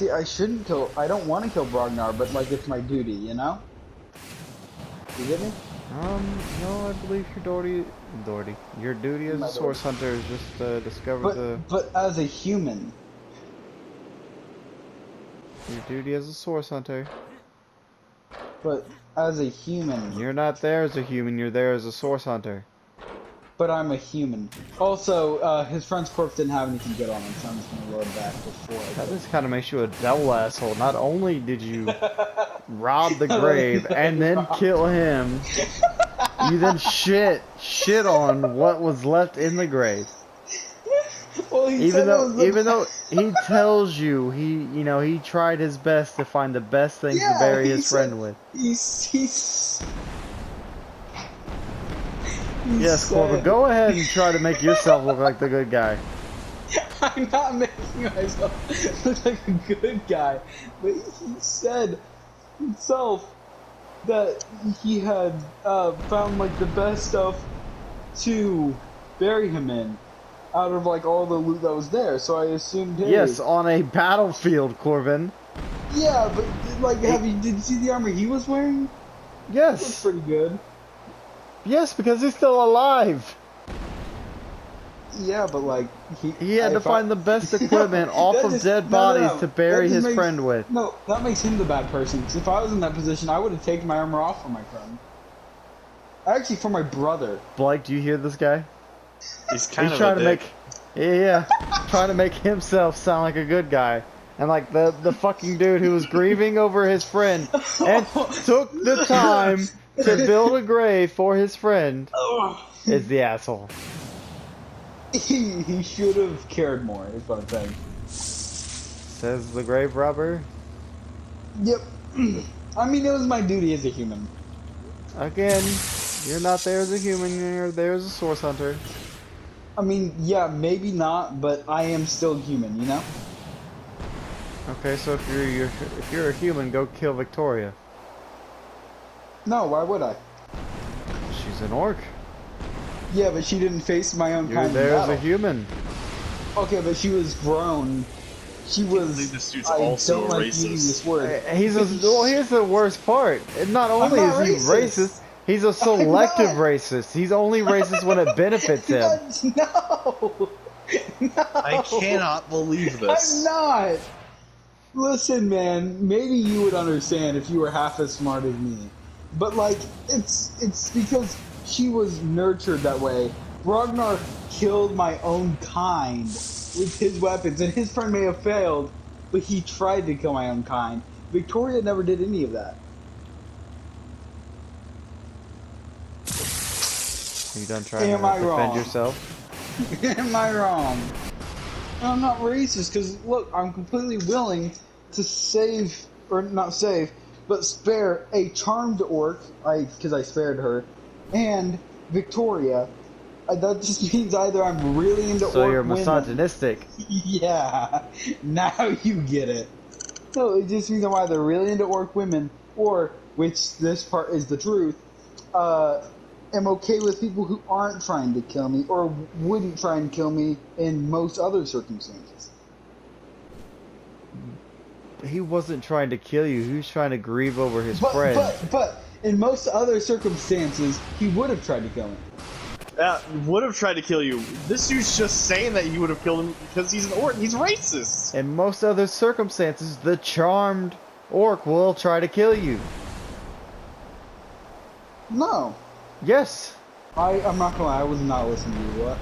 See, I shouldn't kill. I don't want to kill Brognar, but like it's my duty, you know. You get me? No, I believe your duty as a source hunter is just to discover the. But as a human. Your duty as a source hunter. But as a human. You're not there as a human. You're there as a source hunter. But I'm a human. Also, his friend's corpse didn't have anything good on him, so I'm just gonna load back before. That just kind of makes you a double asshole. Not only did you rob the grave and then kill him, you then shit on what was left in the grave. Well, even though he tells you he tried his best to find the best things to bury his friend with. Yes, Corbin, go ahead and try to make yourself look like the good guy. I'm not making myself look like a good guy, but he said himself that he had found like the best stuff to bury him in out of like all the loot that was there, so I assumed hey. Yes, on a battlefield, Corbin. Yeah, but like did you see the armor he was wearing? Yes. It was pretty good. Yes, because he's still alive. Yeah, but like he had to find the best equipment off of dead bodies to bury his friend with. No, that makes him the bad person. Because if I was in that position, I would have taken my armor off for my friend. Actually, for my brother. Blake, do you hear this guy? He's trying to make, trying to make himself sound like a good guy. And like the fucking dude who was grieving over his friend and took the time to build a grave for his friend is the asshole. He should have cared more, is what I'm saying. Says the grave robber. Yep. I mean, it was my duty as a human. Again, you're not there as a human, you're there as a source hunter. I mean, yeah, maybe not, but I am still human, you know? Okay, so if you're a human, go kill Victoria. No, why would I? She's an orc. Yeah, but she didn't face my own kind of battle. You're there as a human. Okay, but she was grown. She was. I believe this dude's also a racist. This word. Well, here's the worst part. Not only is he racist, he's a selective racist. He's only racist when it benefits him. No. I cannot believe this. I'm not. Listen, man. Maybe you would understand if you were half as smart as me. But like, it's because she was nurtured that way. Ragnar killed my own kind with his weapons, and his friend may have failed, but he tried to kill my own kind. Victoria never did any of that. Are you done trying to defend yourself? Am I wrong? I'm not racist, because look, I'm completely willing to save, or not save, but spare a charmed orc, because I spared her, and Victoria. That just means either I'm really into orc women. So you're misogynistic. Yeah, now you get it. No, it just means I'm either really into orc women, or, which this part is the truth, am okay with people who aren't trying to kill me, or wouldn't try and kill me in most other circumstances. He wasn't trying to kill you, he was trying to grieve over his friend. But, in most other circumstances, he would have tried to kill me. Would have tried to kill you. This dude's just saying that you would have killed him because he's an orc. He's racist. In most other circumstances, the charmed orc will try to kill you. No. Yes. I'm not gonna lie, I was not listening to you. What?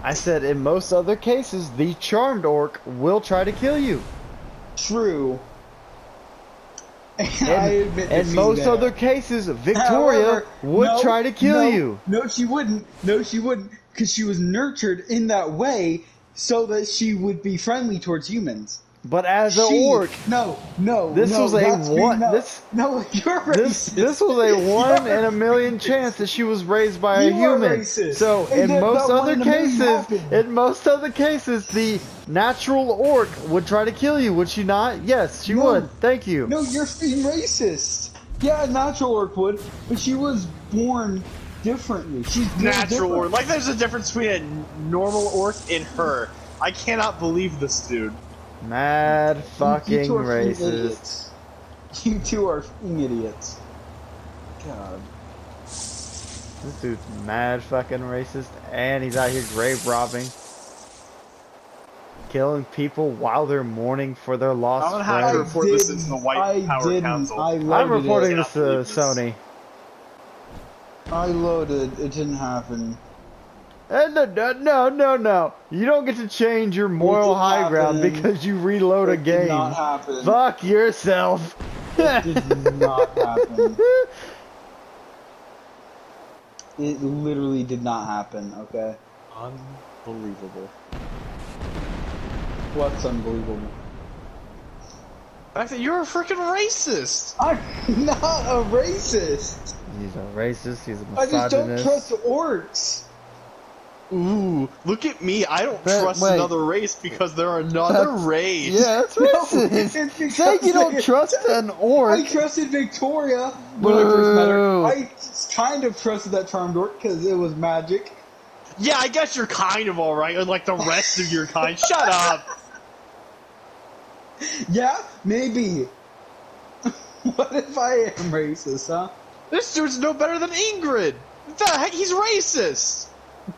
I said in most other cases, the charmed orc will try to kill you. True. And I admit in most other cases, Victoria would try to kill you. No, she wouldn't. No, she wouldn't, because she was nurtured in that way so that she would be friendly towards humans. But as an orc, this was a one. You're racist. This was a 1 in a million chance that she was raised by a human. So in most other cases, the natural orc would try to kill you. Would she not? Yes, she would. Thank you. No, you're being racist. Yeah, a natural orc would, but she was born differently. She's natural orc. Like there's a difference between a normal orc and her. I cannot believe this dude. Mad fucking two are fucking racist. idiots. You two are fucking idiots. God. This dude's mad fucking racist, and he's out here grave robbing, killing people while they're mourning for their lost I'm gonna have to friend. report this into the White Power Council. I'm reporting this to believe this. Sony. I loaded. It didn't happen. No. You don't get to change your moral did high ground happen. because you reload a It did game. not happen. Fuck yourself. It did not happen. It literally did not happen, okay? Unbelievable. What's unbelievable? The fact that you're a freaking racist. I'm not a racist! He's a racist, he's a I just don't misogynist. trust orcs! Ooh, look at me. I don't But trust wait. another race because they're another race. Yeah, that's No, racist. it's Say you don't because- trust an orc. I trusted Victoria when I first met her. Boo. I kind of trusted that charmed orc because it was magic. Yeah, I guess you're kind of alright, unlike the rest of your kind. Shut up. Yeah, maybe. What if I am racist, huh? This dude's no better than Ingrid. What the heck? He's racist.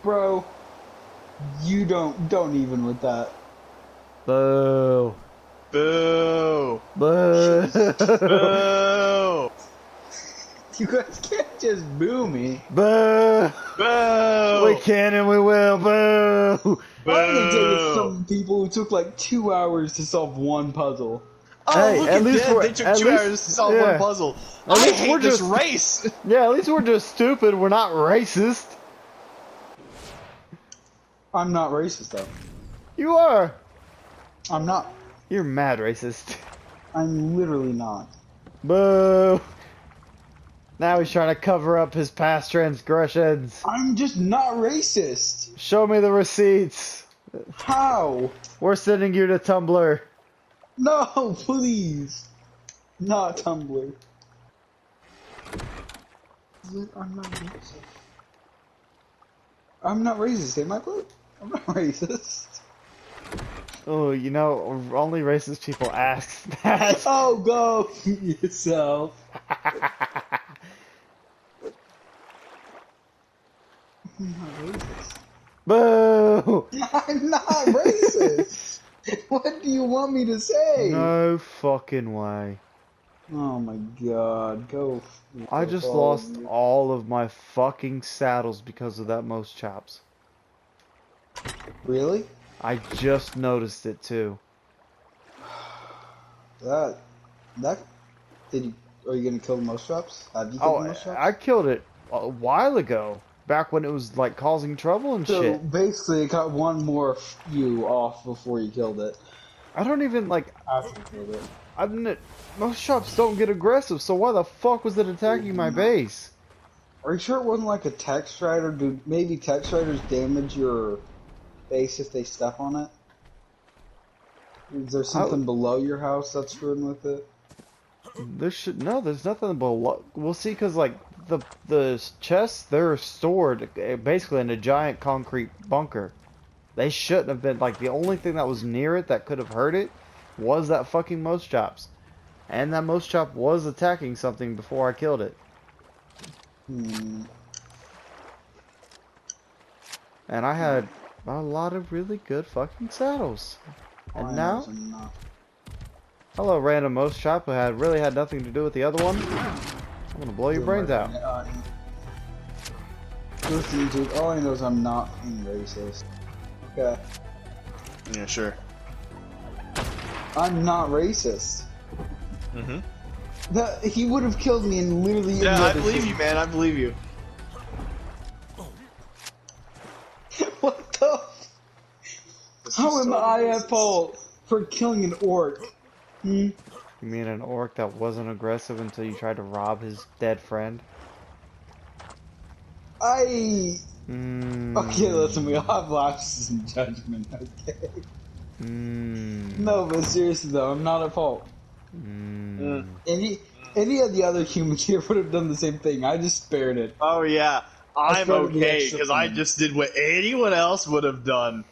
Bro, you don't even with that. Boo. Boo. Boo. Boo. You guys can't just boo me. Boo. Boo. We can and we will. Boo. Boo. I'm gonna deal with some people who took like 2 hours to solve one puzzle. Oh, Hey, look at at least them. we're- They took at 2 least- hours to solve yeah. one puzzle. At I least hate we're this just- race. Yeah, at least we're just stupid. We're not racist. I'm not racist though. You are. I'm not. You're mad racist. I'm literally not. Boo. Now he's trying to cover up his past transgressions. I'm just not racist. Show me the receipts. How? We're sending you to Tumblr. No, please. Not Tumblr. I'm not racist. I'm not racist, am I, bro? I'm not racist. Oh, you know, only racist people ask that. Oh, go yourself. I'm not racist. Boo! I'm not racist. What do you want me to say? No fucking way. Oh my god, go. I just fuck lost you. all of my fucking saddles because of that most chops. Really? I just noticed it too. That did you? Are you gonna kill the most shops? Have you killed Oh, the most shops? I killed it a while ago. Back when it was like causing trouble and So shit. basically, it got one more you off before you killed it. I don't even like. After you killed it. Most shops don't get aggressive, so why the fuck was it attacking my base? Are you sure it wasn't like a text rider? Do maybe text riders damage your base if they step on it? Is there something below your house that's screwing with it? There's nothing below. We'll see, cause like the chests, they're stored basically in a giant concrete bunker. They shouldn't have been. Like, the only thing that was near it that could have hurt it was that fucking most chops, and that most chop was attacking something before I killed it. Hmm. And I had a lot of really good fucking saddles. And I now, know I'm not. hello, random most chop who really had nothing to do with the other one. I'm gonna blow your brains out. Listen, dude, all I know is I'm not being racist. Okay. Yeah, sure. I'm not racist. Mm-hmm. That he would have killed me and literally. Yeah, any I other believe thing. you, man. I believe you. What the? How am I at fault for killing an orc? Hmm? You mean an orc that wasn't aggressive until you tried to rob his dead friend? I. Mm. Okay, listen, we all have lapses in judgment. Okay. Mm. No, but seriously though, I'm not at fault. Mm. Any of the other humans here would have done the same thing. I just spared it. Oh yeah, I'm started the okay extra because I thing. just did what anyone else would have done.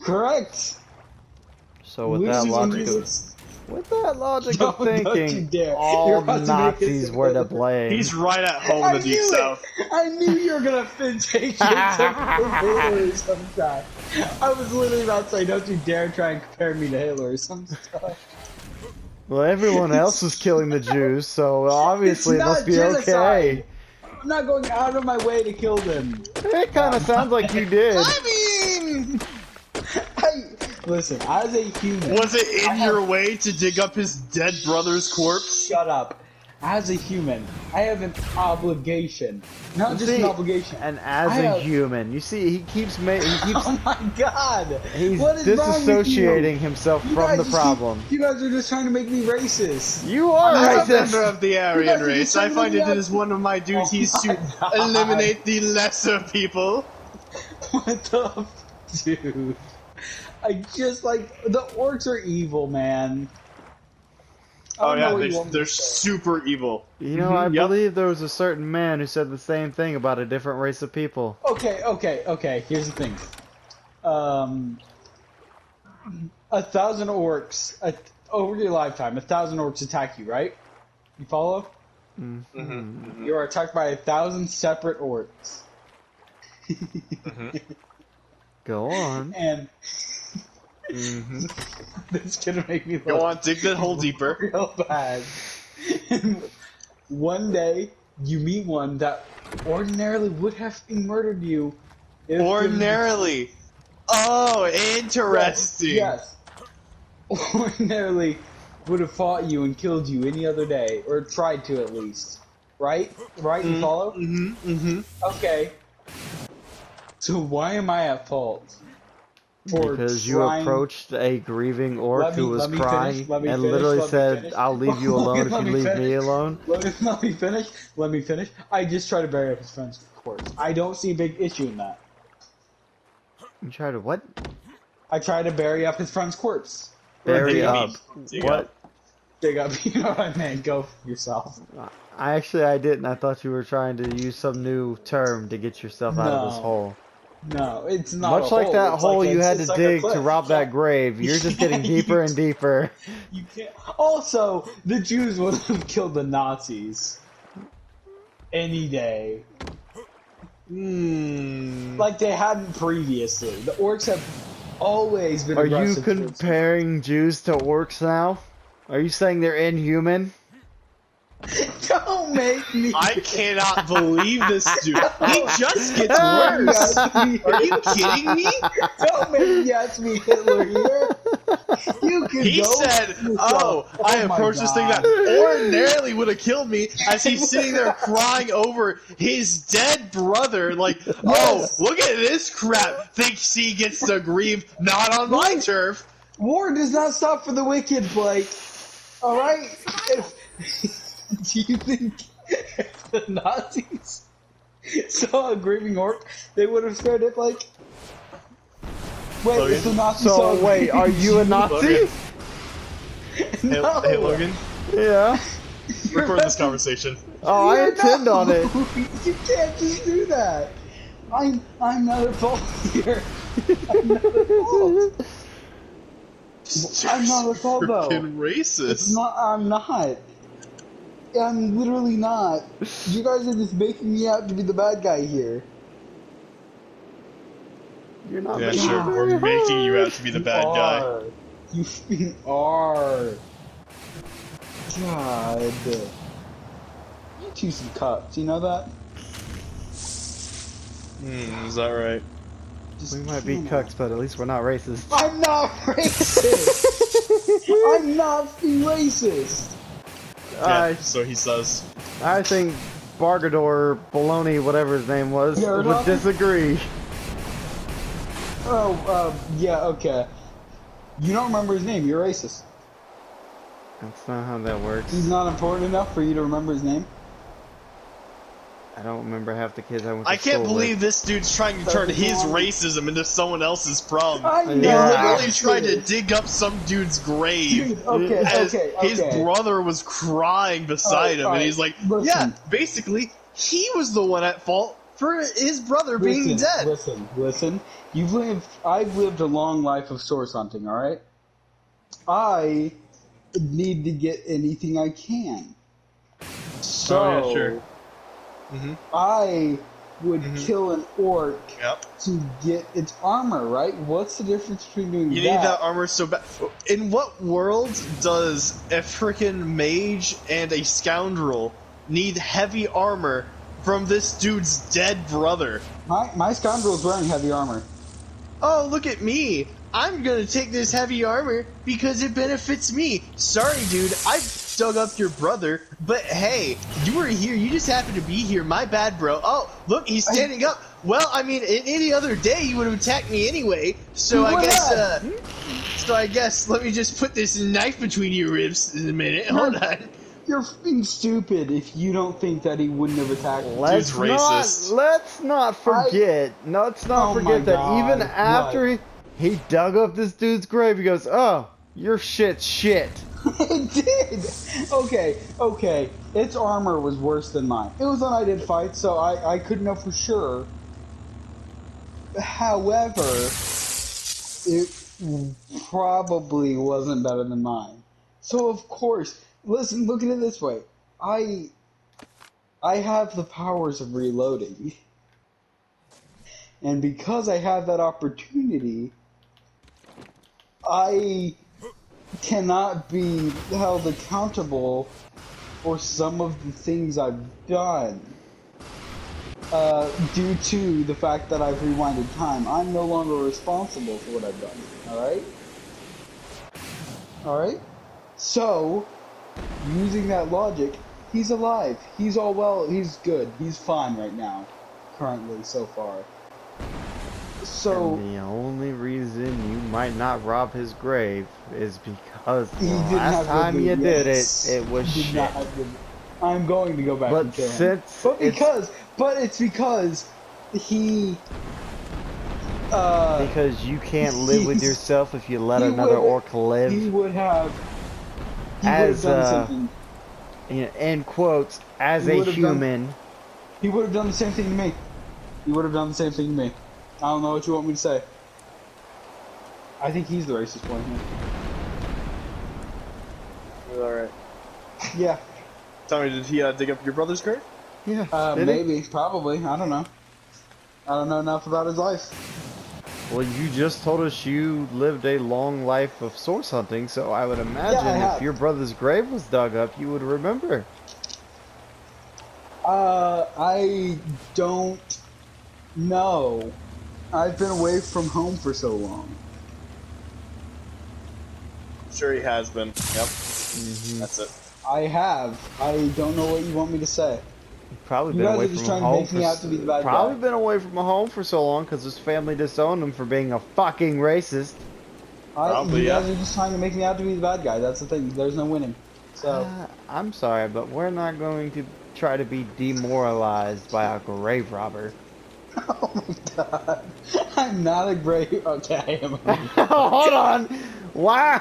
Correct. So with that logic of Don't you thinking, dare. You're all about to make Nazis this- were to blame. He's right at home in the Deep South. I knew you were gonna take it to Hitler sometime. I was literally about to say, don't you dare try and compare me to Hitler or some stuff. Well, everyone else was killing the Jews, so obviously it It's must not be genocide. okay. I'm not going out of my way to kill them. It kind of sounds like you did. I mean, Listen, as a human... was it in your way to dig up his dead brother's corpse? Shut up. As a human, I have an obligation. Not just an obligation. And as I a have- human, you see, he keeps Oh my god! he's What is wrong with you? disassociating himself You from guys the just problem. You guys are just trying to make me racist. You are As a racist. member of the You Aryan guys are race, just I trying to find make it me is one of my duties Oh my to God. eliminate the lesser people. What the dude? I just like the orcs are evil, man. I Oh don't know yeah, what you want me they're to say. super evil. You know, I Yep. believe there was a certain man who said the same thing about a different race of people. Okay. Here's the thing. 1,000 orcs over your lifetime. 1,000 orcs attack you, right? You follow? You are attacked by 1,000 separate orcs, Go on. and this is gonna make me Go on, dig that hole deeper. real bad. And one day, you meet one that ordinarily would have murdered you. if Ordinarily. Oh, interesting. Yes. Ordinarily would have fought you and killed you any other day, or tried to at least. Right? Right? You follow? Okay. So why am I at fault? For Because you trying- approached a grieving orc Let me- who was let me crying finish, let me and finish, literally let me said, finish. I'll leave you alone if Let you me leave me finish. alone. Let me finish. Let me finish. I just try to bury up his friend's corpse. I don't see a big issue in that. You try to what? I try to bury up his friend's corpse. Bury dig up. Dig What? up. Dig up. You know what I meant. Go yourself. I didn't. I thought you were trying to use some new term to get yourself out of this No. hole. No, it's not. Much a like hole. that It's hole like you had to it's like a dig cliff. to rob that grave. You're just getting Yeah, deeper and deeper. You can't. Also, the Jews would have killed the Nazis any day, like they hadn't previously. The orcs have always been. Are you aggressive towards- comparing Jews to orcs now? Are you saying they're inhuman? Don't make me. I cannot believe this dude. He just gets worse. Are you kidding me? Don't make me ask me Hitler here. You can He go said, yourself. "Oh, I my approached this thing God. that ordinarily would have killed me." As he's sitting there crying over his dead brother, like, "Oh, look at this crap!" Thinks he gets to grieve, not on my turf. War does not stop for the wicked, Blake. All right. Do you think if the Nazis saw a grieving orc, they would have spared it, Blake? Wait, Logan? if the Nazis saw So a wait, grieving are you a Nazi? Logan? No. Hey, Logan, Yeah. record this conversation. Oh, I intend No. on it. You can't just do that. I'm not at fault here. I'm not at fault. I'm not at fault though. Freaking racist. It's not. I'm not. I'm literally not. You guys are just making me out to be the bad guy here. You're not Yeah, making sure. it We're very making you hard. out to be the bad guy. Are. You f***ing are. God. You two some cups, you know that? Is that right? Just We might be come on. cucks, but at least we're not racist. I'm not racist! I'm not being racist! Yeah, so he says. I think Bargador, Baloney, whatever his name was, Yeah, would Nazi? disagree. Oh, yeah, okay. You don't remember his name, you're racist. That's not how that works. He's not important enough for you to remember his name? I don't remember half the kids I went to I can't school believe with. this dude's trying to turn his racism into someone else's problem. I He know, Yeah. literally tried to dude. dig up some dude's grave. Dude, okay, As okay, his okay. brother was crying beside him, and he's like, Listen. "Yeah, basically, he was the one at fault for his brother being dead." Listen. I've lived a long life of source hunting, alright? I need to get anything I can. So Oh, yeah, sure. Mm-hmm. I would kill an orc Yep. to get its armor, right? What's the difference between doing You that? need that armor so bad. In what world does a freaking mage and a scoundrel need heavy armor from this dude's dead brother? My scoundrel's wearing heavy armor. Oh, look at me. I'm gonna take this heavy armor because it benefits me. Sorry, dude, I dug up your brother, but hey, you were here, you just happened to be here. My bad, bro. Oh, look, he's standing up. Well, I mean, in any other day, you would have attacked me anyway, so I guess, let me just put this knife between your ribs in a minute. Hold on. You're being stupid if you don't think that he wouldn't have attacked me. Let's racist. not forget. Let's not Oh my forget that God, even after what? he dug up this dude's grave, he goes, "Oh, your shit's shit." It did! Okay. Its armor was worse than mine. It was when I did fight, so I couldn't know for sure. However, it probably wasn't better than mine. So of course, listen, look at it this way. I have the powers of reloading. And because I have that opportunity, I cannot be held accountable for some of the things I've done due to the fact that I've rewinded time. I'm no longer responsible for what I've done. Alright? So, using that logic, he's alive. He's all well. He's good. He's fine right now. Currently, so far. So, And the only reason you might not rob his grave is because the he didn't last have time good you loot. did Yes. it was He did shit. not have good- I'm going to go back But and kill him. since It's because he because you can't live with he's- yourself if you let he another would- orc live, he would have as done something. you know, end quotes, as He a would have done- human. He would have done the same thing to me. He would have done the same thing to me. I don't know what you want me to say. I think he's the racist one here. Alright. Yeah. Tell me, did he dig up your brother's grave? Yeah, did he? Maybe, probably. I don't know. I don't know enough about his life. Well, you just told us you lived a long life of source hunting, so I would imagine if have. your brother's grave was dug up, you would remember. I don't know. I've been away from home for so long. Sure he has been. Yep. Mm-hmm. That's it. I have. I don't know what you want me to say. Probably You been guys away are just from trying to home make me out to be the bad probably guy. been away from home for so long because his family disowned him for being a fucking racist. Probably, you guys yeah. are just trying to make me out to be the bad guy. That's the thing. There's no winning. So, I'm sorry, but we're not going to try to be demoralized by a grave robber. oh my god. I'm not a great. Okay, I am. Hold on! Why?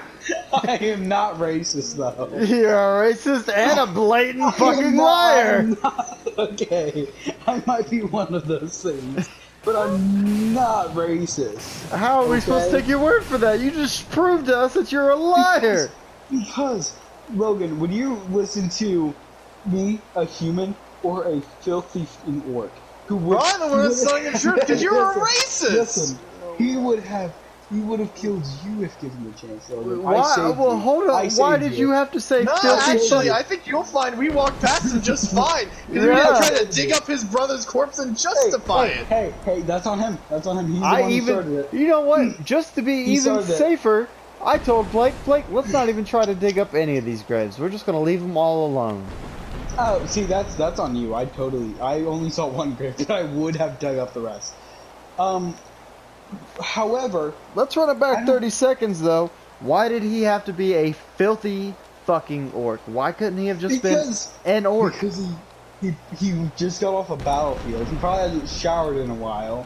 I am not racist though. You're a racist and a blatant I am fucking not- liar! I'm not- okay, I might be one of those things, but I'm not racist. How are we supposed to take your word for that? You just proved to us that you're a liar! Because, Logan, would you listen to me, a human, or a filthy orc? Who would, Well, I'm the one that's telling the truth, 'cause you're a Listen, racist! Listen, he would have killed you if given the chance, Logan. I Why? saved Well, you. hold I on. Why saved did you have to say No, filthy actually, shit? I think you'll find we walked past him just fine. Because we Yeah. were trying to dig up his brother's corpse and justify it. Hey, that's on him. That's on him. He's the I one who started even, it. you know what? Just to be He even started it. safer, I told Blake, let's not even try to dig up any of these graves. We're just gonna leave them all alone. Oh, see, that's on you. I only saw one grave, but I would have dug up the rest. However, Let's run it I back don't- 30 seconds though. Why did he have to be a filthy fucking orc? Why couldn't he have just because been an orc? because he just got off a battlefield. He probably hasn't showered in a while.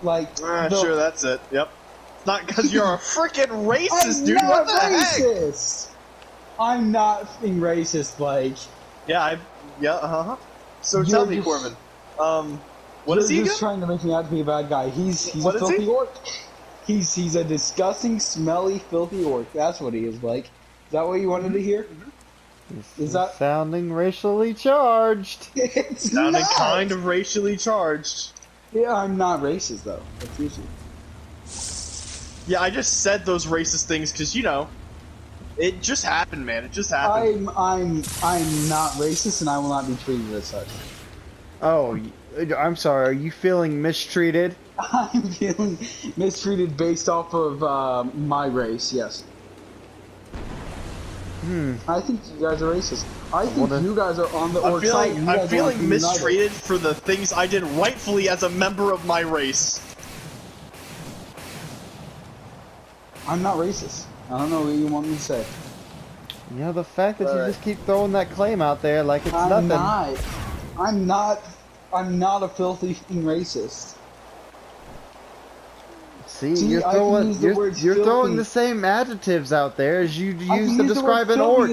Like, Sure, that's it. Yep. It's not because you're a freaking racist, I'm dude. not What the heck? racist. I'm not being racist, like. Yeah, So You're tell me, just- Corbin. What is he You're again? just trying to make me out to be a bad guy. He's What a is he? filthy orc. He's a disgusting, smelly, filthy orc. That's what he is like. Is that what you wanted to hear? Is that sounding racially charged? It's Sounding not. kind of racially charged. Yeah, I'm not racist though. That's easy. Yeah, I just said those racist things because it just happened, man. It just happened. I'm not racist, and I will not be treated as such. Oh, I'm sorry. Are you feeling mistreated? I'm feeling mistreated based off of my race. Yes. I think you guys are racist. I think you guys are on the orc side. I'm feeling mistreated for the things I did rightfully as a member of my race. I'm not racist. I don't know what you want me to say. You know, the fact that you just keep throwing that claim out there like it's nothing. I'm not a filthy racist. See, you're throwing the same adjectives out there as you use to describe an orc.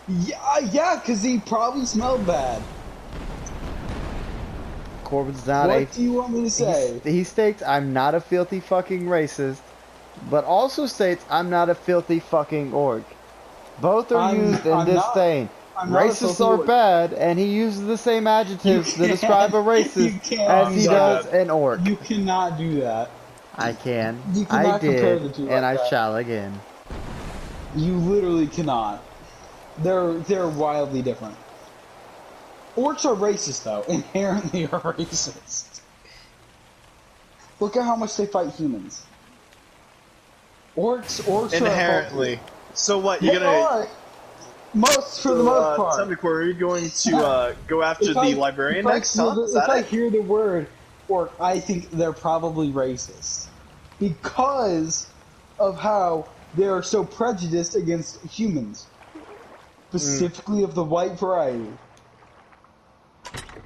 Yeah, because he probably smelled bad. Corbin's not What do you want me to say? He states, I'm not a filthy fucking racist, but also states, I'm not a filthy fucking orc. Both are used in disdain. Racists are bad, and he uses the same adjectives to describe a racist as he does an orc. You cannot do that. I can. You I cannot compare did, the two and like I that. shall again. You literally cannot. They're wildly different. Orcs are racist, though. Inherently are racist. Look at how much they fight humans. Orcs Inherently. So what? They are. For the most part. Tell me, Corey, are you going to go after the librarian next? If I hear the word orc, I think they're probably racist. Because of how they are so prejudiced against humans. Specifically of the white variety.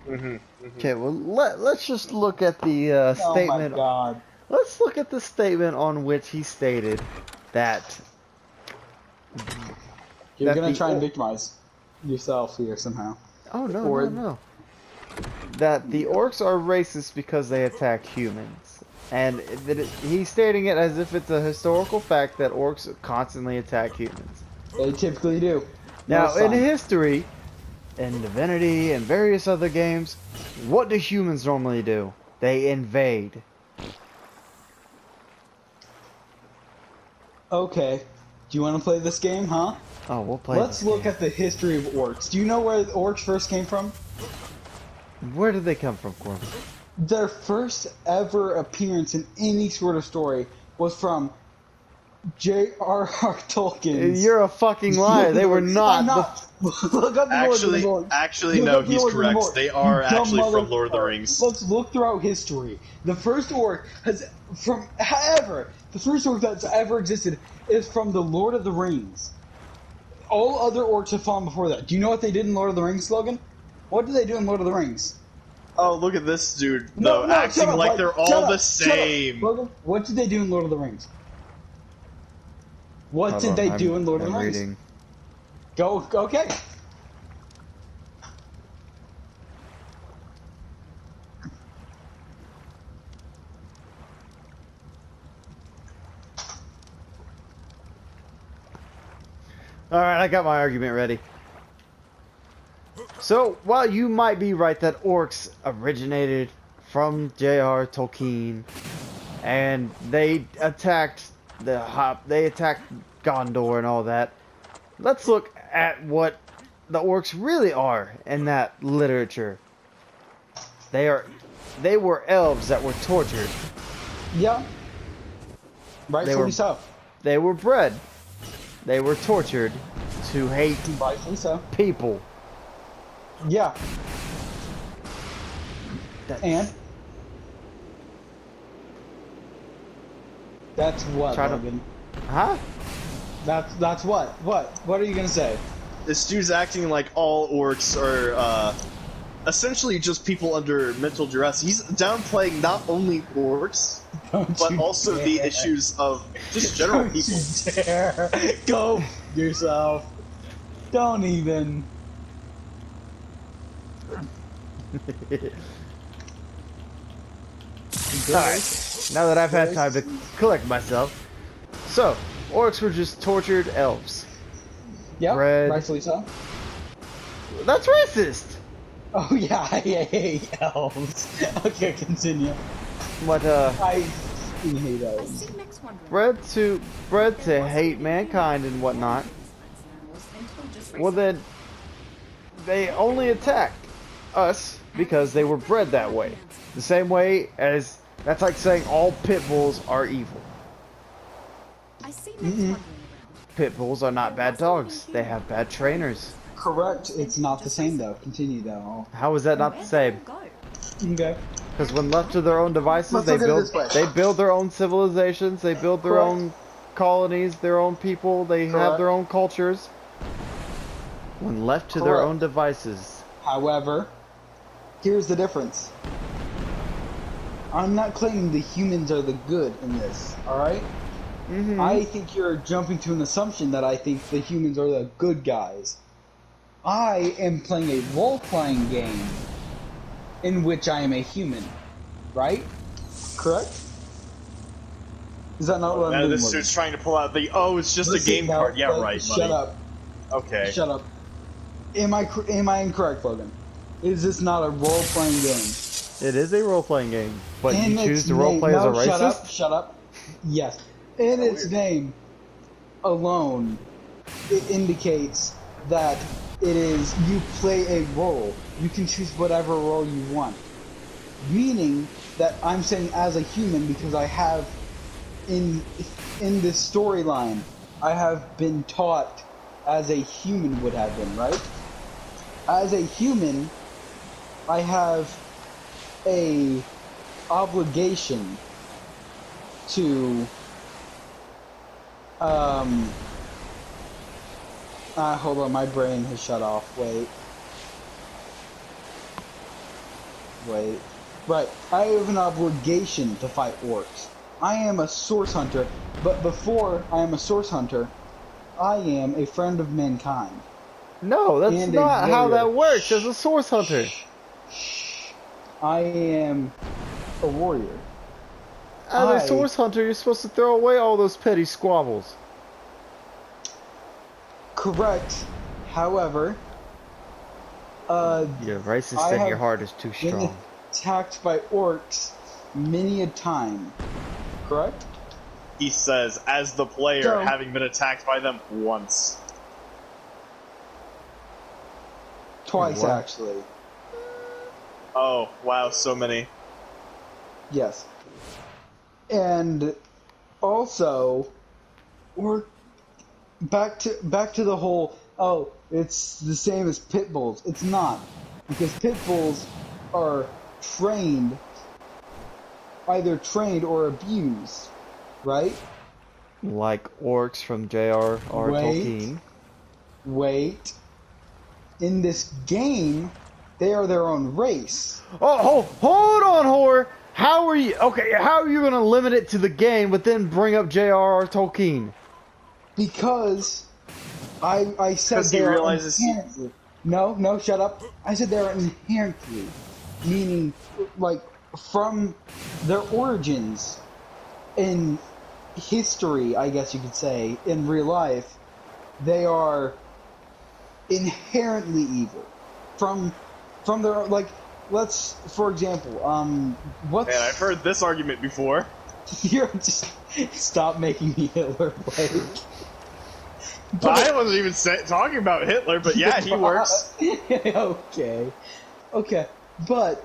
Okay, well, let's just look at the statement. Oh my god. Let's look at the statement on which he stated that... You're gonna try and victimize yourself here somehow. Oh, no. That the orcs are racist because they attack humans. And he's stating it as if it's a historical fact that orcs constantly attack humans. They typically do. Now, in history, in Divinity and various other games, what do humans normally do? They invade. Okay. Do you want to play this game, huh? Oh, we'll play Let's look at the history of orcs. Do you know where the orcs first came from? Where did they come from, Corbin? Their first ever appearance in any sort of story was from J.R.R. Tolkien's... You're a fucking liar. They were not. I'm not. Look up the Lord of the Rings. Actually, no, he's correct. They are actually from Lord of the motherfucker. Rings. Let's look throughout history. The first orc the first orc that's ever existed is from the Lord of the Rings. All other orcs have fallen before that. Do you know what they did in Lord of the Rings, Logan? What did they do in Lord of the Rings? Oh, look at this dude, though, acting like they're all the same. Logan, what did they do in Lord of the Rings? What did they do in Lord of the Rings? Reading. Go, okay. Alright, I got my argument ready. So, while you might be right that orcs originated from J.R. Tolkien, and they attacked Gondor and all that, let's look at what the orcs really are in that literature. They were elves that were tortured. Yeah. Rightfully so. They were bred. They were tortured to hate Rightfully so. people. Yeah. And? That's what, Logan? Huh? That's what? What are you gonna say? This dude's acting like all orcs are essentially just people under mental duress. He's downplaying not only orcs, but also the issues of just general people. Don't you dare. Go yourself. Don't even. Alright. Now that I've had time to collect myself. So, orcs were just tortured elves. Yep, Red. rightfully so. That's racist! Oh yeah, I hate elves. Okay, continue. But, I fucking hate elves. bred to hate mankind and whatnot. Well then, they only attacked us because they were bred that way. The same way as, that's like saying all pit bulls are evil. Pit bulls are not bad dogs. They have bad trainers. Correct. It's not the same though. Continue though. How is that not the same? Okay. Because when left to their own devices, Let's they look at it build this way. they build their own civilizations. They build their Correct. own colonies, their own people. They have Correct. their own cultures. When left to their Correct. own devices. However, here's the difference. I'm not claiming the humans are the good in this, alright? I think you're jumping to an assumption that I think the humans are the good guys. I am playing a role-playing game in which I am a human, right? Correct? Is that not what I'm Now doing? this dude's trying to pull out the, oh, it's just a game card. Yeah, right, buddy. Shut up. Okay. Shut up. Am I incorrect, Logan? Is this not a role-playing game? It is a role-playing game, but In you choose its to roleplay as a name- no, racist? Shut up. Yes. In its name alone, it indicates that it is you play a role. You can choose whatever role you want. Meaning that I'm saying as a human because I have in this storyline, I have been taught as a human would have been, right? As a human, I have a obligation to hold on, my brain has shut off. Wait. Right, I have an obligation to fight orcs. I am a source hunter, but before I am a source hunter, I am a friend of mankind. No, that's And a not how warrior. that works as a source hunter. I am a warrior. As a source hunter, you're supposed to throw away all those petty squabbles. Correct. However, You're racist I and your have heart is too been strong. attacked by orcs many a time. Correct? He says, as the player, So- having been attacked by them once. Twice, What? actually. Oh, wow, so many. Yes. And also, we're back to the whole, oh, it's the same as pit bulls. It's not. Because pit bulls are trained, either trained or abused, right? Like orcs from J.R.R. Wait. Tolkien. Wait. In this game, they are their own race. Oh, hold on, whore. How are you? Okay, how are you gonna limit it to the game, but then bring up J.R.R. Tolkien? Because I said 'Cause he they are realizes he- inherently. No, shut up. I said they are inherently, meaning like from their origins in history, I guess you could say, in real life, they are inherently evil. From their like, let's for example, what's Man, I've heard this argument before. you're just stop making me Hitler, Blake. I wasn't even talking about Hitler, but yeah, he works. Okay, but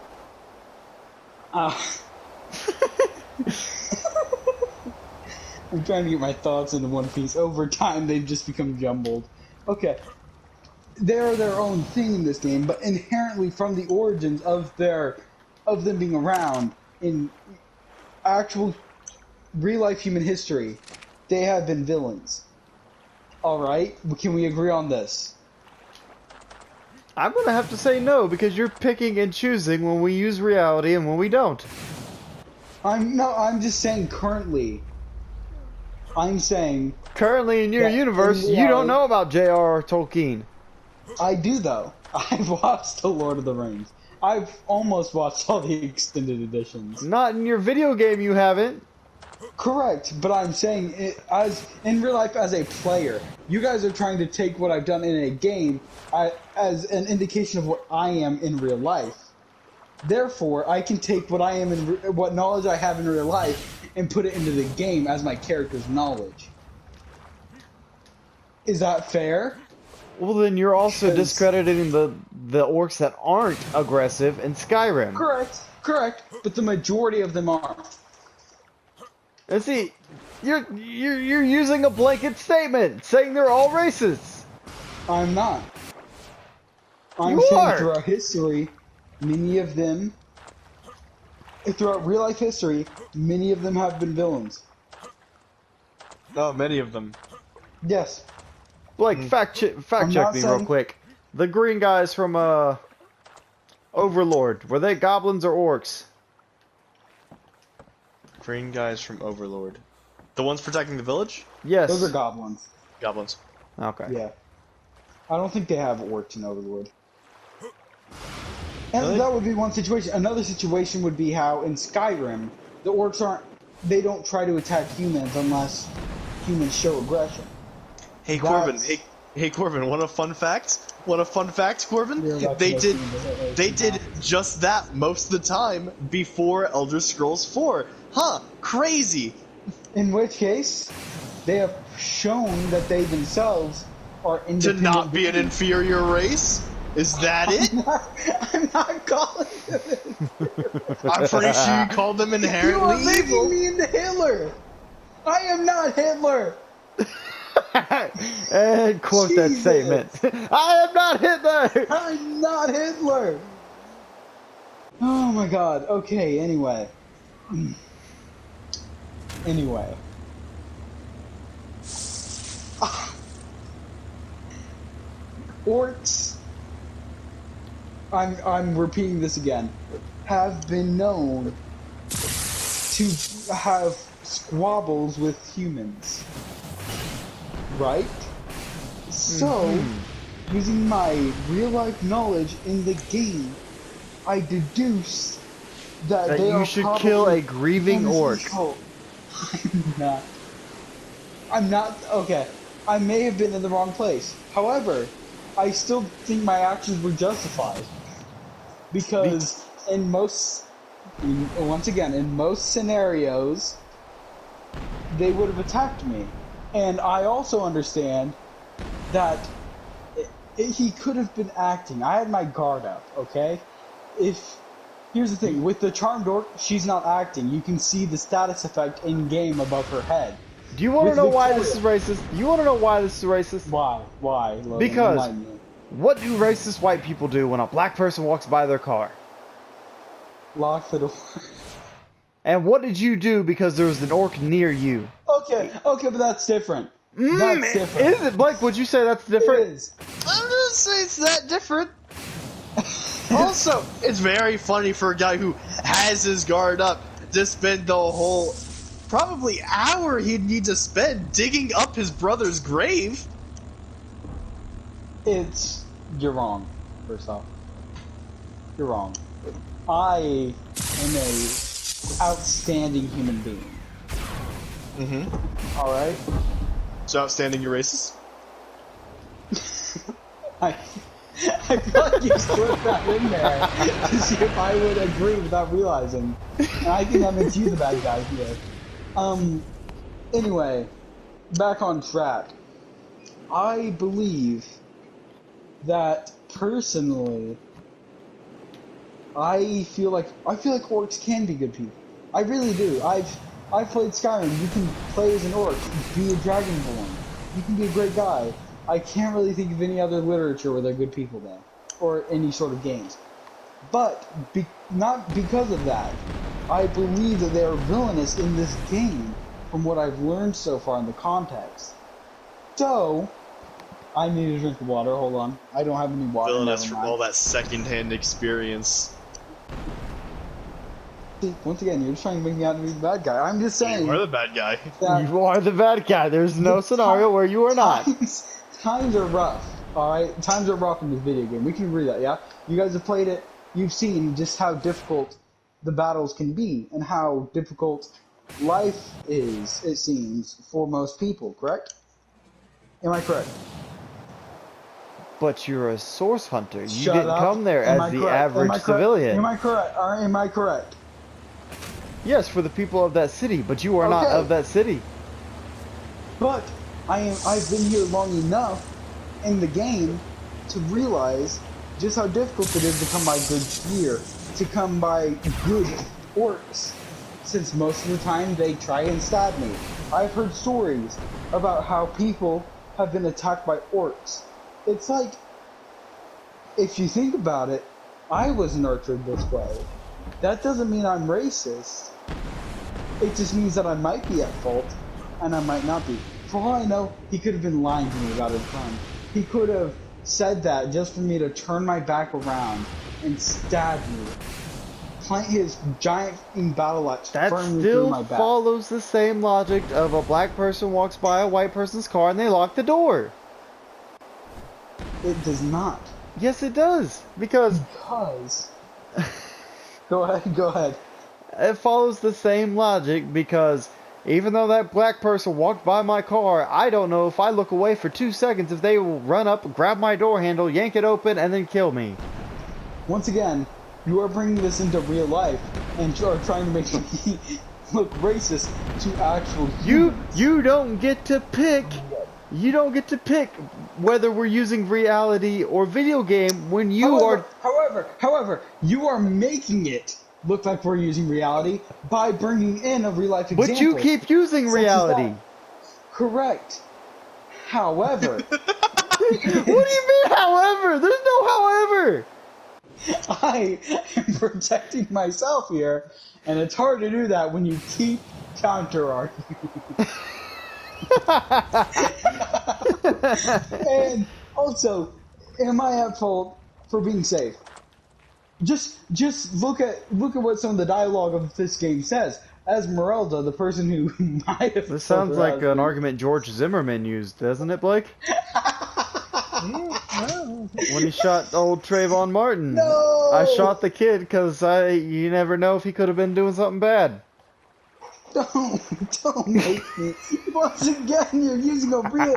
I'm trying to get my thoughts into one piece. Over time, they've just become jumbled. Okay, they're their own thing in this game, but inherently from the origins of them being around in actual real life human history, they have been villains. Alright, can we agree on this? I'm gonna have to say no, because you're picking and choosing when we use reality and when we don't. I'm just saying currently. I'm saying Currently in your Yeah, universe, in you don't reality- know about J.R.R. Tolkien. I do though. I've watched The Lord of the Rings. I've almost watched all the extended editions. Not in your video game, you haven't. Correct, but I'm saying it as in real life as a player. You guys are trying to take what I've done in a game as an indication of what I am in real life. Therefore, I can take what I am in what knowledge I have in real life and put it into the game as my character's knowledge. Is that fair? Well, then you're also Because- discrediting the orcs that aren't aggressive in Skyrim. Correct, but the majority of them are. And see, you're using a blanket statement, saying they're all racists. I'm not. I'm You saying are. throughout history, many of them, throughout real life history, many of them have been villains. No, many of them. Yes. Blake, fact check I'm me not real saying- quick. The green guys from Overlord, were they goblins or orcs? Green guys from Overlord. The ones protecting the village? Yes. Those are goblins. Goblins. Okay. Yeah. I don't think they have orcs in Overlord. And Really? that would be one situation. Another situation would be how in Skyrim, the orcs they don't try to attack humans unless humans show aggression. Hey That's- Corbin, hey Corbin, want a fun fact? Want a fun fact, Corbin? You're about They to did see the Hitler they did now. just that most of the time before Elder Scrolls 4. Huh, crazy. In which case, they have shown that they themselves are To independent. not be an beings. inferior race? Is that it? I'm not calling them it. I'm pretty sure you called them You are inherently making evil. me into Hitler. I am not Hitler. And quote that Jesus. statement. I am not Hitler! I'm not Hitler. Oh my god. Okay, anyway. Anyway. Orcs, I'm repeating this again, have been known to have squabbles with humans. Right? So, using my real life knowledge in the game, I deduce that, That they you are should probably kill a grieving orc. Oh, I'm not. Okay. I may have been in the wrong place. However, I still think my actions were justified. Because in most, once again, in most scenarios, they would have attacked me. And I also understand that he could have been acting. I had my guard up, okay? Here's the thing, with the Charmed Orc, she's not acting. You can see the status effect in-game above her head. Do you want to With know why Victoria. this is racist? You want to know why this is racist? Why? Why? Logan? Because Enlighten me. what do racist white people do when a black person walks by their car? Lock the door. And what did you do because there was an orc near you? Okay, but that's different. That's different. Is it, Blake? Would you say that's different? It is. I'm gonna say it's that different. Also, it's very funny for a guy who has his guard up to spend the whole probably hour he'd need to spend digging up his brother's grave. You're wrong, first off. You're wrong. I am a outstanding human being. Mm-hmm. Alright? So outstanding, you're racist? I feel like you slipped that in there to see if I would agree without realizing. And I think that makes you the bad guy here. Anyway, back on track. I believe that personally, I feel like orcs can be good people. I really do. I've played Skyrim. You can play as an orc, be a dragonborn. You can be a great guy. I can't really think of any other literature where they're good people then, or any sort of games. But not because of that. I believe that they are villainous in this game, from what I've learned so far in the context. So, I need a drink of water. Hold on, I don't have any water. Villainous never from mind. all that secondhand experience. Once again, you're just trying to make me out to be the bad guy. I'm just saying You are the bad guy. that You are the bad guy. There's no scenario where you are not. times are rough. All right, times are rough in this video game. We can agree that, yeah. You guys have played it. you've seen just how difficult the battles can be and how difficult life is, it seems, for most people, correct? Am I correct? But you're a source hunter. You Shut didn't up. come there Am as I the correct? average civilian. Am I correct? Or am I correct? Yes, for the people of that city, but you are not Okay. of that city. But I've been here long enough in the game to realize just how difficult it is to come by good gear, to come by good orcs, since most of the time they try and stab me. I've heard stories about how people have been attacked by orcs. It's like, if you think about it, I was nurtured this way. That doesn't mean I'm racist. It just means that I might be at fault, and I might not be. For all I know, he could have been lying to me about his gun. He could have said that just for me to turn my back around and stab me. Plant his giant battle axe That firmly through still my back. follows the same logic of a black person walks by a white person's car and they lock the door. It does not. Yes, it does. Because Go ahead. it follows the same logic because even though that black person walked by my car, I don't know if I look away for 2 seconds if they will run up, grab my door handle, yank it open, and then kill me. Once again, you are bringing this into real life and you are trying to make me look racist to actual humans. You don't get to pick. You don't get to pick whether we're using reality or video game when you However, you are making it look like we're using reality by bringing in a real life example. But you keep using such as reality. that. Correct. However, What do you mean, however? There's no however. I am protecting myself here, and it's hard to do that when you keep counter-arguing. And also, am I at fault for being safe? Just look at what some of the dialogue of this game says. Esmeralda, the person who might have. This sounds like an argument George Zimmerman used, doesn't it, Blake? When he shot old Trayvon Martin. No! I shot the kid because you never know if he could have been doing something bad. Don't make me. Once again, you're using a real,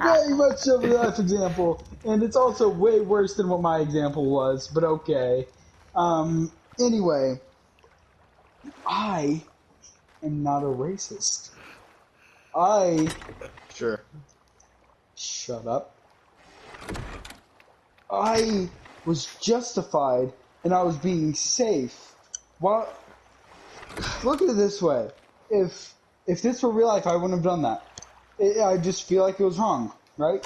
very much of a real life example, and it's also way worse than what my example was. But okay. Anyway, I am not a racist. Sure. Shut up. I was justified, and I was being safe. Well, look at it this way. If this were real life, I wouldn't have done that. I just feel like it was wrong, right?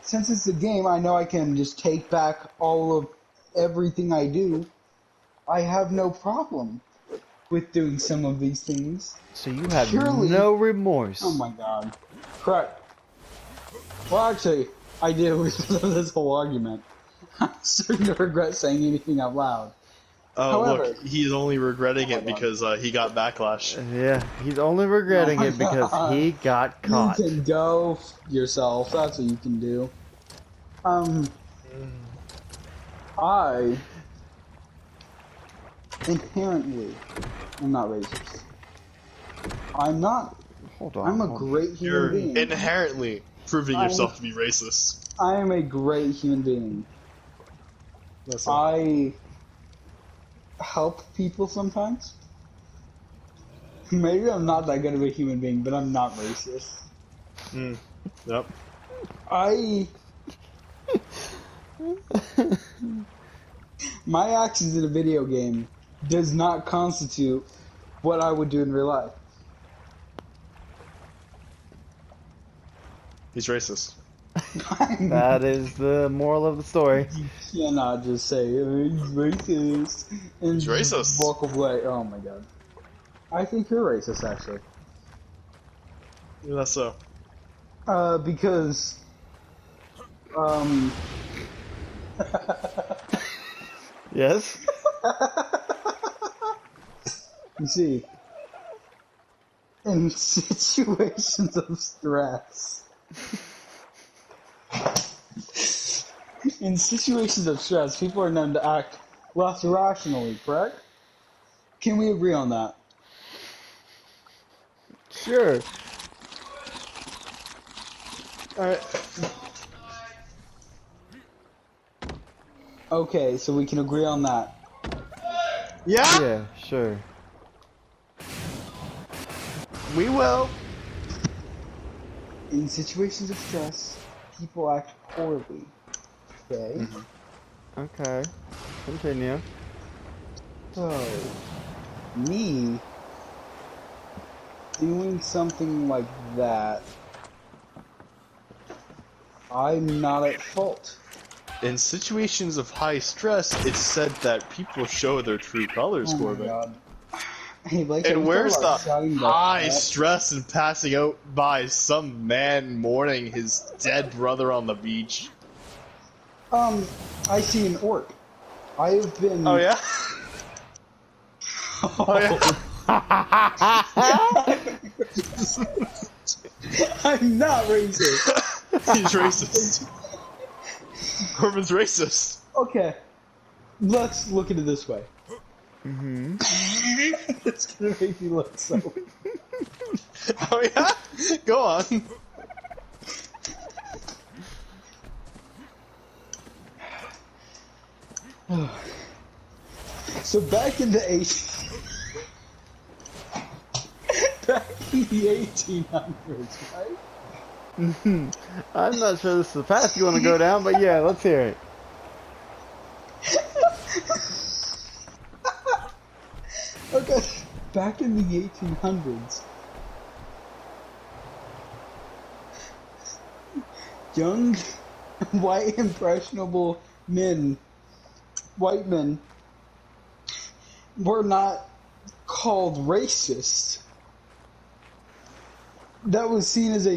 Since it's a game, I know I can just take back all of everything I do. I have no problem with doing some of these things. So you have Surely- no remorse. Oh my god. Correct. Well, actually, I do because of this whole argument. I'm starting to regret saying anything out loud. Oh, However- look, he's only regretting it because he got backlash. Yeah, he's only regretting Oh my it because God. he got caught. You can go f yourself. That's what you can do. I inherently am not racist. I'm not. Hold on. I'm a hold on. great human You're being. inherently proving yourself to be racist. I am a great human being. Listen. I help people sometimes. Maybe I'm not that good of a human being, but I'm not racist. Yep. My actions in a video game does not constitute what I would do in real life. He's racist. That is the moral of the story. You cannot just say he's racist and He's just racist. walk away. Oh my god. I think you're racist, actually. Yeah, that's so. Because Yes? you see, in situations of stress, people are known to act less rationally, correct? Can we agree on that? Sure. Alright. Okay, so we can agree on that. Yeah, Yeah, sure. we will. In situations of stress, people act poorly. Okay? Okay. Continue. So, me doing something like that, I'm not at fault. In situations of high stress, it's said that people show their true colors, Oh my Corbin. god. Hey, like, have And you thought where's about the shouting high that? stress and passing out by some man mourning his dead brother on the beach? I see an orc. I have been. Oh yeah? Oh yeah? I'm not racist. He's racist. Corbin's racist. Okay, let's look at it this way. Mm-hmm. It's gonna make me look so. Oh yeah? Go on. So back in the back in the 1800s, right? I'm not sure this is the path you want to go down, but yeah, let's hear it. Okay, back in the 1800s, young, white, impressionable men, white men, were not called racist. That was seen as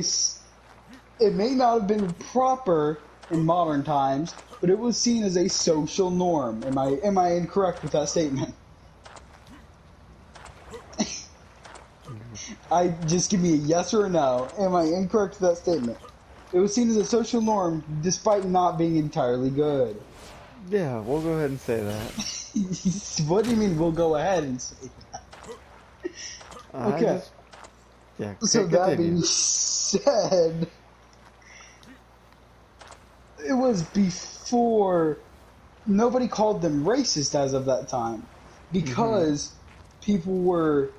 it may not have been proper in modern times, but it was seen as a social norm. Am I incorrect with that statement? I just give me a yes or a no. Am I incorrect with that statement? It was seen as a social norm despite not being entirely good. Yeah, we'll go ahead and say that. What do you mean we'll go ahead and say that? Okay. Yeah, So continue. that being said, it was before nobody called them racist as of that time because people were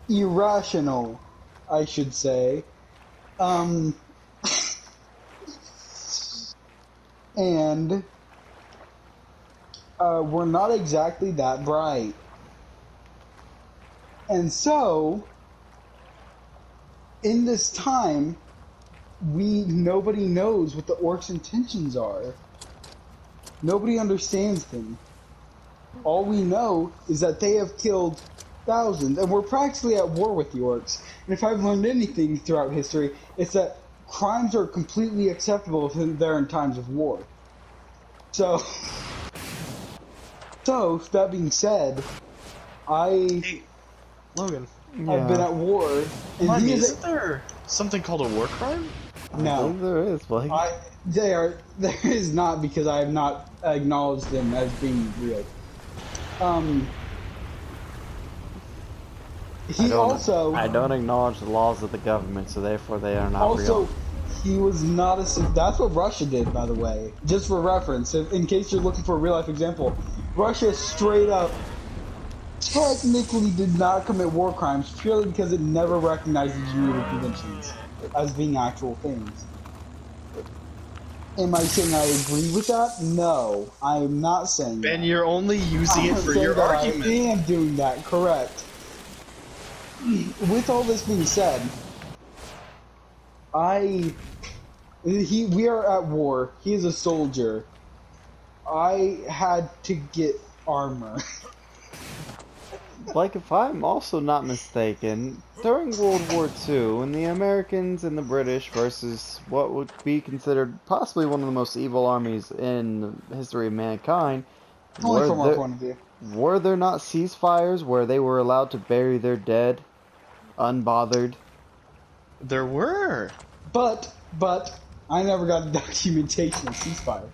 irrational, I should say. And we're not exactly that bright. And so, in this time, nobody knows what the orcs' intentions are. Nobody understands them. All we know is that they have killed thousands, and we're practically at war with the orcs. And if I've learned anything throughout history, it's that crimes are completely acceptable if they're in times of war. So that being said, Hey, Logan. I've been at war, and Remind me, he isn't there something called a war crime? I no. believe there is, Blake. There is not, because I have not acknowledged them as being real. I don't acknowledge the laws of the government, so therefore they are not also, real. he was not a. That's what Russia did, by the way. Just for reference, in case you're looking for a real life example, Russia straight up technically did not commit war crimes purely because it never recognized the Geneva Conventions as being actual things. Am I saying I agree with that? No, I am not saying Ben, that. you're only using it for your argument. I am doing that, correct. With all this being said, we are at war. He is a soldier. I had to get armor. Like, if I'm also not mistaken, during World War II, when the Americans and the British versus what would be considered possibly one of the most evil armies in the history of mankind, Only from our point of view. were there not ceasefires where they were allowed to bury their dead unbothered? There were. But I never got documentation of ceasefire.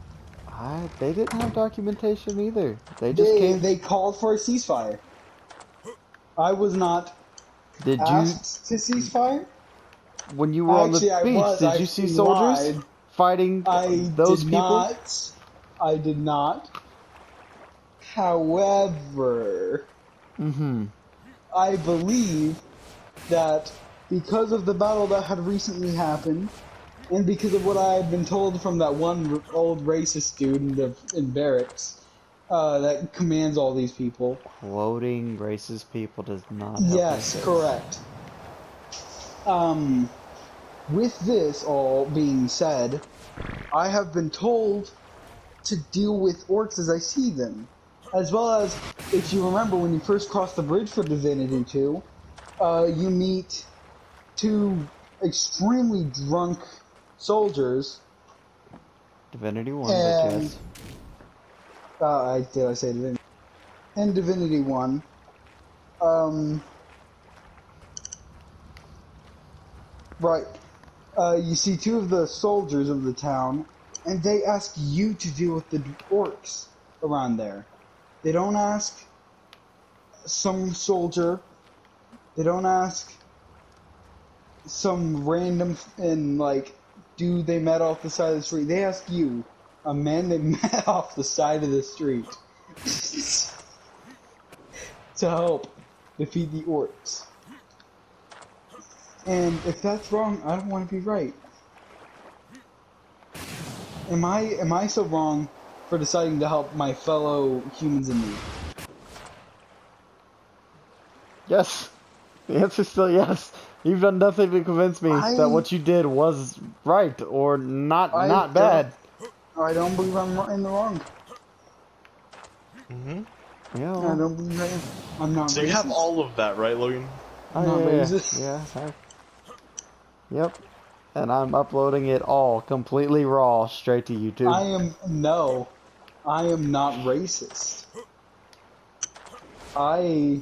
They didn't have documentation either. They just came. They called for a ceasefire. I was not Did you, asked to ceasefire. when you were on the Actually, I beach, was. did I you see actually soldiers lied. fighting I those did people? not. I did not. However, Mm-hmm. I believe that because of the battle that had recently happened, and because of what I had been told from that one old racist dude in barracks that commands all these people. Quoting racist people does not help Yes, my case. correct. With this all being said, I have been told to deal with orcs as I see them. As well as, if you remember when you first cross the bridge for Divinity 2, you meet two extremely drunk soldiers. Divinity 1, but And, yes. did I say Divinity? In Divinity 1, right, you see two of the soldiers of the town, and they ask you to deal with the orcs around there. They don't ask some soldier. They don't ask some random dude they met off the side of the street. They ask you, a man they met off the side of the street, to help defeat the orcs. And if that's wrong, I don't want to be right. Am I so wrong for deciding to help my fellow humans in need? Yes. The answer's still yes. You've done nothing to convince me that what you did was right or not bad. I don't believe I'm in the wrong. Mm-hmm. Yeah. I don't believe I am. I'm not So racist. you have all of that, right, Logan? I'm not racist. Yep. And I'm uploading it all completely raw straight to YouTube. I am not racist. I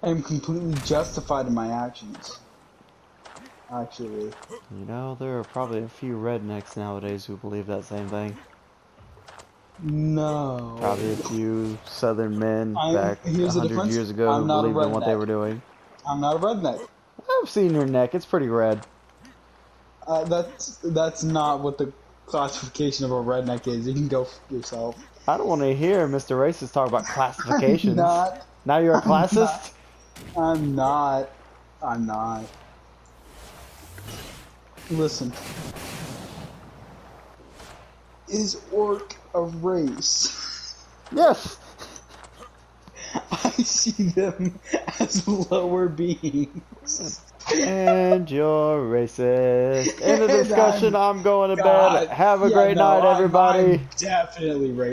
am completely justified in my actions. Actually. You know, there are probably a few rednecks nowadays who believe that same thing. No. Probably a few southern men back Here's the 100 difference. years ago I'm who not a believed in what they redneck. were doing. I'm not a redneck. I've seen your neck. It's pretty red. That's not what the classification of a redneck is. You can go f yourself. I don't want to hear Mr. Racist talk about classifications. Now you're a classist? I'm not. Listen. Is orc a race? Yes. I see them as lower beings. And you're racist. End of discussion. I'm going to bed. Have a great night, everybody. I'm definitely racist.